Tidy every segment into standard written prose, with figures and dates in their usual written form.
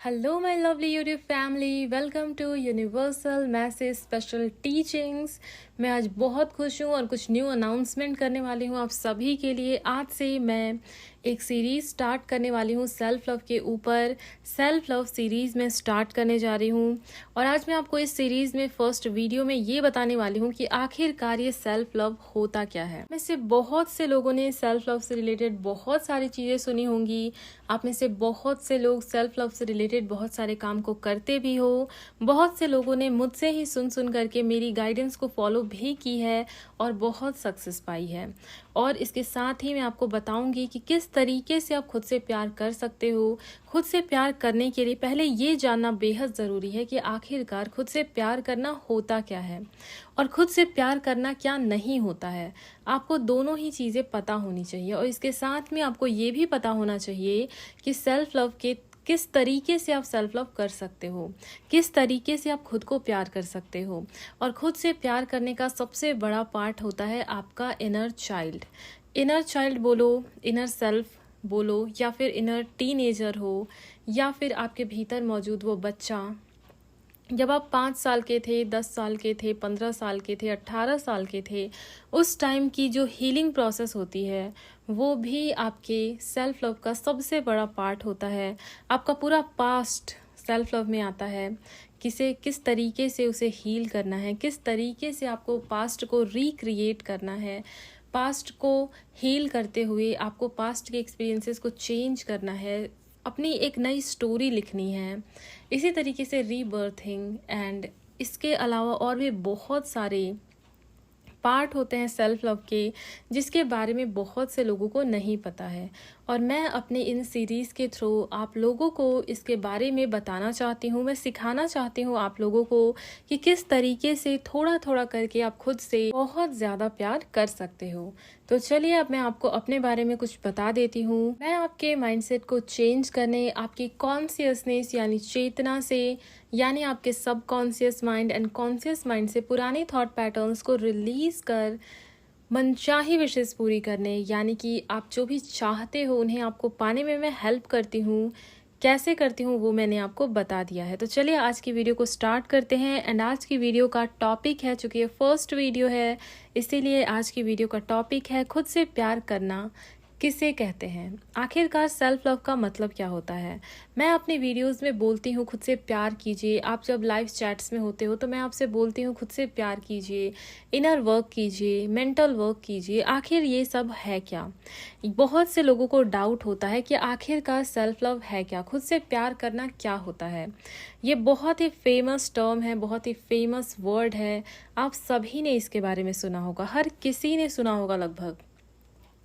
Hello my lovely YouTube family, welcome to universal message special teachings. मैं आज बहुत खुश हूँ और कुछ न्यू अनाउंसमेंट करने वाली हूँ आप सभी के लिए। आज से मैं एक सीरीज़ स्टार्ट करने वाली हूँ सेल्फ लव के ऊपर। सेल्फ लव सीरीज़ में स्टार्ट करने जा रही हूँ और आज मैं आपको इस सीरीज़ में फर्स्ट वीडियो में ये बताने वाली हूँ कि आखिरकार ये सेल्फ लव होता क्या है। में से बहुत से लोगों ने सेल्फ लव से रिलेटेड बहुत सारी चीज़ें सुनी होंगी। आप में से बहुत से लोग सेल्फ लव से रिलेटेड बहुत सारे काम को करते भी हो। बहुत से लोगों ने मुझसे ही सुन सुन करके मेरी गाइडेंस को फॉलो भी की है और बहुत सक्सेस पाई है। और इसके साथ ही मैं आपको बताऊंगी कि किस तरीके से आप खुद से प्यार कर सकते हो। खुद से प्यार करने के लिए पहले ये जानना बेहद ज़रूरी है कि आखिरकार खुद से प्यार करना होता क्या है और खुद से प्यार करना क्या नहीं होता है। आपको दोनों ही चीज़ें पता होनी चाहिए और इसके साथ में आपको ये भी पता होना चाहिए कि सेल्फ लव के किस तरीके से आप सेल्फ लव कर सकते हो, किस तरीके से आप खुद को प्यार कर सकते हो। और खुद से प्यार करने का सबसे बड़ा पार्ट होता है आपका इनर चाइल्ड। इनर चाइल्ड बोलो, इनर सेल्फ बोलो, या फिर इनर टीनेजर हो, या फिर आपके भीतर मौजूद वो बच्चा। जब आप 5 साल के थे, 10 साल के थे, 15 साल के थे, 18 साल के थे, उस टाइम की जो हीलिंग प्रोसेस होती है वो भी आपके सेल्फ लव का सबसे बड़ा पार्ट होता है। आपका पूरा पास्ट सेल्फ लव में आता है। किस तरीके से उसे हील करना है, किस तरीके से आपको पास्ट को रिक्रिएट करना है। पास्ट को हील करते हुए आपको पास्ट के एक्सपीरियंसेस को चेंज करना है, अपनी एक नई स्टोरी लिखनी है। इसी तरीके से रीबर्थिंग एंड इसके अलावा और भी बहुत सारे पार्ट होते हैं सेल्फ लव के, जिसके बारे में बहुत से लोगों को नहीं पता है। और मैं अपने इन सीरीज़ के थ्रू आप लोगों को इसके बारे में बताना चाहती हूँ। मैं सिखाना चाहती हूँ आप लोगों को कि किस तरीके से थोड़ा थोड़ा करके आप खुद से बहुत ज़्यादा प्यार कर सकते हो। तो चलिए अब मैं आपको अपने बारे में कुछ बता देती हूँ। मैं आपके माइंडसेट को चेंज करने, आपकी कॉन्शियसनेस यानी चेतना से, यानी आपके subconscious mind and conscious mind से पुराने थॉट पैटर्न्स को रिलीज कर मनचाही विशेष पूरी करने, यानी कि आप जो भी चाहते हो उन्हें आपको पाने में मैं हेल्प करती हूँ। कैसे करती हूँ वो मैंने आपको बता दिया है। तो चलिए आज की वीडियो को स्टार्ट करते हैं। एंड आज की वीडियो का टॉपिक है, चूँकि ये फर्स्ट वीडियो है इसीलिए आज की वीडियो का टॉपिक है खुद से प्यार करना किसे कहते हैं। आखिरकार सेल्फ लव का मतलब क्या होता है। मैं अपनी वीडियोस में बोलती हूँ खुद से प्यार कीजिए। आप जब लाइव चैट्स में होते हो तो मैं आपसे बोलती हूँ खुद से प्यार कीजिए, इनर वर्क कीजिए, मेंटल वर्क कीजिए। आखिर ये सब है क्या। बहुत से लोगों को डाउट होता है कि आखिरकार सेल्फ लव है क्या, खुद से प्यार करना क्या होता है। ये बहुत ही फेमस टर्म है, बहुत ही फेमस वर्ड है। आप सभी ने इसके बारे में सुना होगा, हर किसी ने सुना होगा लगभग।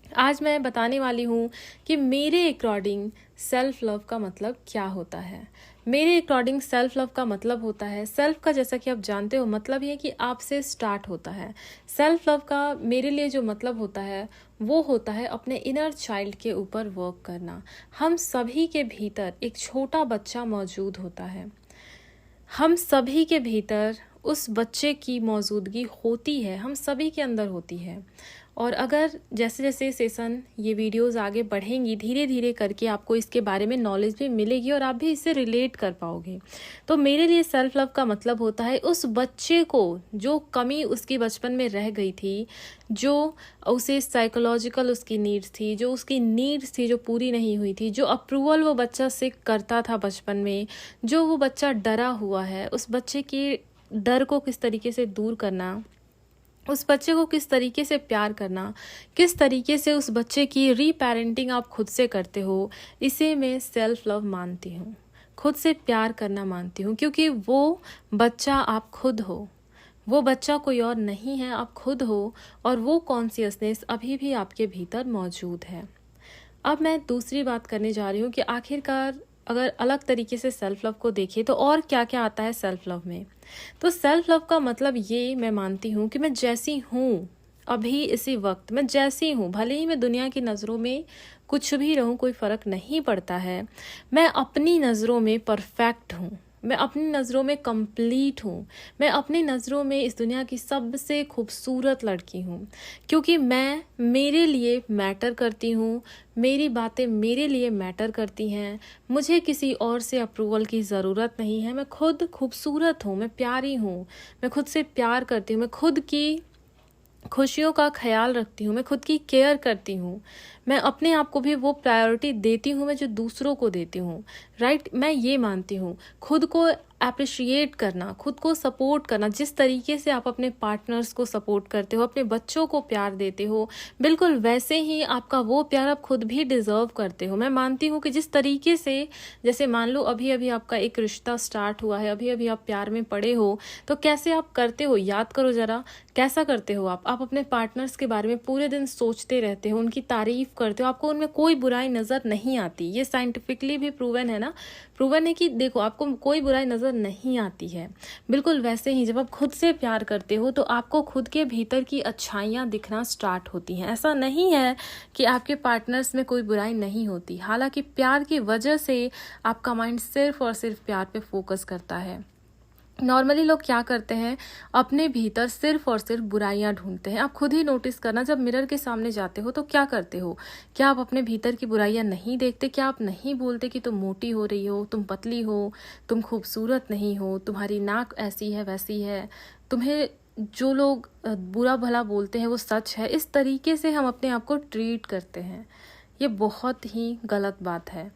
आज मैं बताने वाली हूँ कि मेरे अकॉर्डिंग सेल्फ लव का मतलब क्या होता है। मेरे अकॉर्डिंग सेल्फ लव का मतलब होता है, सेल्फ का जैसा कि आप जानते हो मतलब ये कि आपसे स्टार्ट होता है। सेल्फ लव का मेरे लिए जो मतलब होता है वो होता है अपने इनर चाइल्ड के ऊपर वर्क करना। हम सभी के भीतर एक छोटा बच्चा मौजूद होता है। हम सभी के भीतर उस बच्चे की मौजूदगी होती है, हम सभी के अंदर होती है। और अगर जैसे जैसे सेशन ये वीडियोस आगे बढ़ेंगी, धीरे धीरे करके आपको इसके बारे में नॉलेज भी मिलेगी और आप भी इससे रिलेट कर पाओगे। तो मेरे लिए सेल्फ लव का मतलब होता है उस बच्चे को जो कमी उसकी बचपन में रह गई थी, जो उसे साइकोलॉजिकल उसकी नीड्स थी, जो उसकी नीड्स थी जो पूरी नहीं हुई थी, जो अप्रूवल वो बच्चा सीख करता था बचपन में, जो वो बच्चा डरा हुआ है, उस बच्चे के डर को किस तरीके से दूर करना, उस बच्चे को किस तरीके से प्यार करना, किस तरीके से उस बच्चे की रीपेरेंटिंग आप खुद से करते हो, इसे मैं सेल्फ लव मानती हूँ। खुद से प्यार करना मानती हूँ, क्योंकि वो बच्चा आप खुद हो। वो बच्चा कोई और नहीं है, आप खुद हो। और वो कॉन्शियसनेस अभी भी आपके भीतर मौजूद है। अब मैं दूसरी बात करने जा रही हूँ कि आखिरकार अगर अलग तरीके से सेल्फ लव को देखें तो और क्या क्या आता है सेल्फ लव में। तो सेल्फ लव का मतलब ये मैं मानती हूँ कि मैं जैसी हूँ अभी इसी वक्त, मैं जैसी हूँ, भले ही मैं दुनिया की नज़रों में कुछ भी रहूँ कोई फ़र्क नहीं पड़ता है, मैं अपनी नज़रों में परफेक्ट हूँ। मैं अपनी नज़रों में कंप्लीट हूँ, मैं अपनी नज़रों में इस दुनिया की सबसे खूबसूरत लड़की हूँ, क्योंकि मैं मेरे लिए मैटर करती हूँ, मेरी बातें मेरे लिए मैटर करती हैं, मुझे किसी और से अप्रूवल की ज़रूरत नहीं है। मैं खुद खूबसूरत हूँ, मैं प्यारी हूँ, मैं खुद से प्यार करती हूँ, मैं खुद की खुशियों का ख्याल रखती हूँ, मैं खुद की केयर करती हूँ, मैं अपने आप को भी वो प्रायोरिटी देती हूँ मैं जो दूसरों को देती हूँ, राइट। मैं ये मानती हूँ खुद को अप्रिशिएट करना, खुद को सपोर्ट करना, जिस तरीके से आप अपने पार्टनर्स को सपोर्ट करते हो, अपने बच्चों को प्यार देते हो, बिल्कुल वैसे ही आपका वो प्यार आप खुद भी डिज़र्व करते हो। मैं मानती हूँ कि जिस तरीके से, जैसे मान लो अभी अभी आपका एक रिश्ता स्टार्ट हुआ है, अभी अभी आप प्यार में पड़े हो, तो कैसे आप करते हो, याद करो ज़रा, कैसा करते हो आप अपने पार्टनर्स के बारे में पूरे दिन सोचते रहते हो, उनकी तारीफ करते हो, आपको उनमें कोई बुराई नज़र नहीं आती। ये साइंटिफिकली भी प्रूवन है ना, प्रूवन है कि देखो आपको कोई बुराई नज़र नहीं आती है। बिल्कुल वैसे ही जब आप खुद से प्यार करते हो तो आपको खुद के भीतर की अच्छाइयाँ दिखना स्टार्ट होती हैं। ऐसा नहीं है कि आपके पार्टनर्स में कोई बुराई नहीं होती, हालांकि प्यार की वजह से आपका माइंड सिर्फ और सिर्फ प्यार पे फोकस करता है। नॉर्मली लोग क्या करते हैं, अपने भीतर सिर्फ और सिर्फ बुराइयां ढूंढते हैं। आप खुद ही नोटिस करना, जब मिरर के सामने जाते हो तो क्या करते हो, क्या आप अपने भीतर की बुराइयां नहीं देखते? क्या आप नहीं बोलते कि तुम मोटी हो रही हो, तुम पतली हो, तुम खूबसूरत नहीं हो, तुम्हारी नाक ऐसी है वैसी है, तुम्हें जो लोग बुरा भला बोलते हैं वो सच है? इस तरीके से हम अपने आप को ट्रीट करते हैं। ये बहुत ही गलत बात है।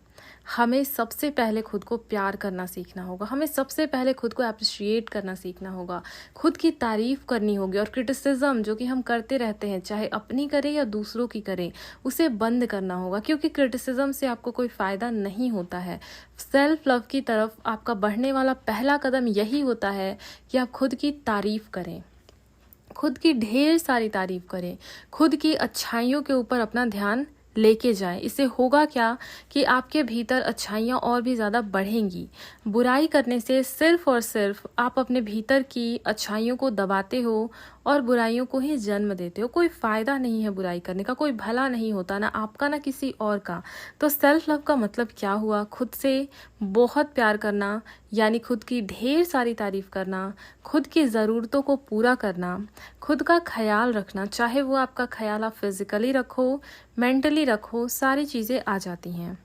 हमें सबसे पहले खुद को प्यार करना सीखना होगा, हमें सबसे पहले खुद को अप्रिशिएट करना सीखना होगा, खुद की तारीफ करनी होगी। और क्रिटिसिज्म जो कि हम करते रहते हैं, चाहे अपनी करें या दूसरों की करें, उसे बंद करना होगा, क्योंकि क्रिटिसिज्म से आपको कोई फ़ायदा नहीं होता है। सेल्फ लव की तरफ आपका बढ़ने वाला पहला कदम यही होता है कि आप खुद की तारीफ करें, खुद की ढेर सारी तारीफ करें, खुद की अच्छाइयों के ऊपर अपना ध्यान लेके जाएं। इससे होगा क्या कि आपके भीतर अच्छाइयाँ और भी ज़्यादा बढ़ेंगी। बुराई करने से सिर्फ और सिर्फ आप अपने भीतर की अच्छाइयों को दबाते हो और बुराइयों को ही जन्म देते हो। कोई फ़ायदा नहीं है बुराई करने का, कोई भला नहीं होता, ना आपका ना किसी और का। तो सेल्फ लव का मतलब क्या हुआ? खुद से बहुत प्यार करना, यानी खुद की ढेर सारी तारीफ करना, खुद की ज़रूरतों को पूरा करना, खुद का ख्याल रखना। चाहे वो आपका ख्याल आप फिज़िकली रखो, मेंटली रखो, सारी चीज़ें आ जाती हैं।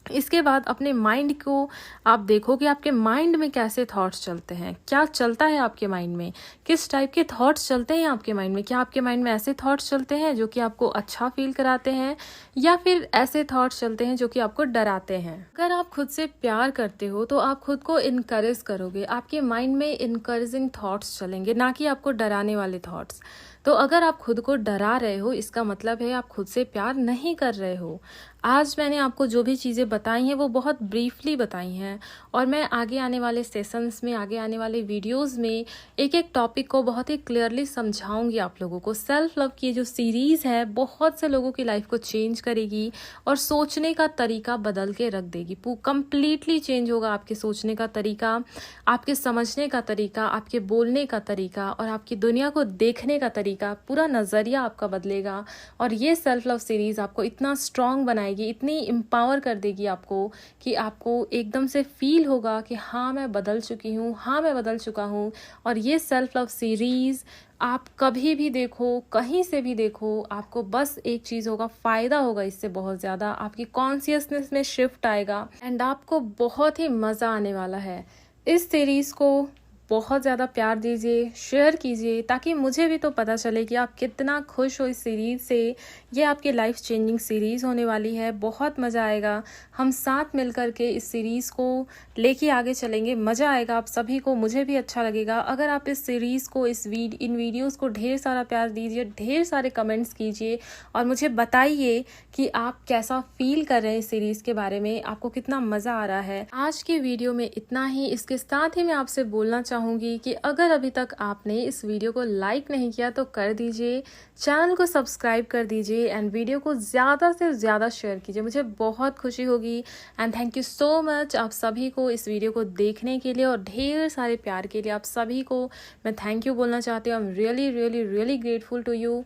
इसके बाद अपने माइंड को आप देखो कि आपके माइंड में कैसे थॉट्स चलते हैं, क्या चलता है आपके माइंड में, किस टाइप के थॉट्स चलते हैं आपके माइंड में। क्या आपके माइंड में ऐसे थॉट्स चलते हैं जो कि आपको अच्छा फील कराते हैं, या फिर ऐसे थॉट्स चलते हैं जो कि आपको डराते हैं? अगर आप खुद से प्यार करते हो तो आप खुद को इनकरेज करोगे, आपके माइंड में इनकरेजिंग थॉट्स चलेंगे, ना कि आपको डराने वाले थॉट्स। तो अगर आप खुद को डरा रहे हो, इसका मतलब है आप खुद से प्यार नहीं कर रहे हो। आज मैंने आपको जो भी चीज़ें बताई हैं वो बहुत ब्रीफली बताई हैं, और मैं आगे आने वाले सेशंस में, आगे आने वाले वीडियोस में एक एक टॉपिक को बहुत ही क्लियरली समझाऊंगी आप लोगों को। सेल्फ लव की जो सीरीज़ है बहुत से लोगों की लाइफ को चेंज करेगी और सोचने का तरीका बदल के रख देगी। कंप्लीटली चेंज होगा आपके सोचने का तरीका, आपके समझने का तरीका, आपके बोलने का तरीका और आपकी दुनिया को देखने का तरीका, पूरा नज़रिया आपका बदलेगा। और ये सेल्फ लव सीरीज़ आपको इतना स्ट्रॉन्ग बनाएगी, इतनी एम्पावर कर देगी आपको, कि आपको एकदम से फील होगा कि हाँ मैं बदल चुकी हूँ, हाँ मैं बदल चुका हूँ। और ये सेल्फ लव सीरीज़ आप कभी भी देखो, कहीं से भी देखो, आपको बस एक चीज़ होगा, फ़ायदा होगा इससे बहुत ज़्यादा। आपकी कॉन्शियसनेस में शिफ्ट आएगा एंड आपको बहुत ही मज़ा आने वाला है। इस सीरीज़ को बहुत ज़्यादा प्यार दीजिए, शेयर कीजिए, ताकि मुझे भी तो पता चले कि आप कितना खुश हो इस सीरीज़ से। ये आपकी लाइफ चेंजिंग सीरीज़ होने वाली है, बहुत मज़ा आएगा। हम साथ मिल कर के इस सीरीज़ को लेके आगे चलेंगे, मज़ा आएगा आप सभी को, मुझे भी अच्छा लगेगा। अगर आप इस सीरीज़ को, इन वीडियोज़ को ढेर सारा प्यार दीजिए, ढेर सारे कमेंट्स कीजिए और मुझे बताइए कि आप कैसा फील कर रहे हैं इस सीरीज़ के बारे में, आपको कितना मज़ा आ रहा है। आज की वीडियो में इतना ही। इसके साथ ही मैं आपसे बोलना चाहूँगी कि अगर अभी तक आपने इस वीडियो को लाइक नहीं किया तो कर दीजिए, चैनल को सब्सक्राइब कर दीजिए एंड वीडियो को ज़्यादा से ज़्यादा शेयर कीजिए, मुझे बहुत खुशी होगी। And thank you so much आप सभी को इस वीडियो को देखने के लिए और ढेर सारे प्यार के लिए। आप सभी को मैं थैंक यू बोलना चाहती हूँ। I am really really really grateful to you.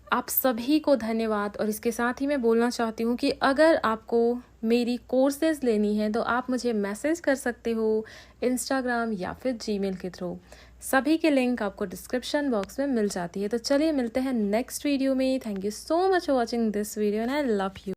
आप सभी को धन्यवाद। और इसके साथ ही मैं बोलना चाहती हूँ कि अगर आपको मेरी कोर्सेज लेनी है तो आप मुझे मैसेज कर सकते हो इंस्टाग्राम या फिर जीमेल के थ्रू। सभी के लिंक आपको डिस्क्रिप्शन बॉक्स में मिल जाती है। तो चलिए मिलते हैं नेक्स्ट वीडियो में। Thank you so much for watching this video and I love you.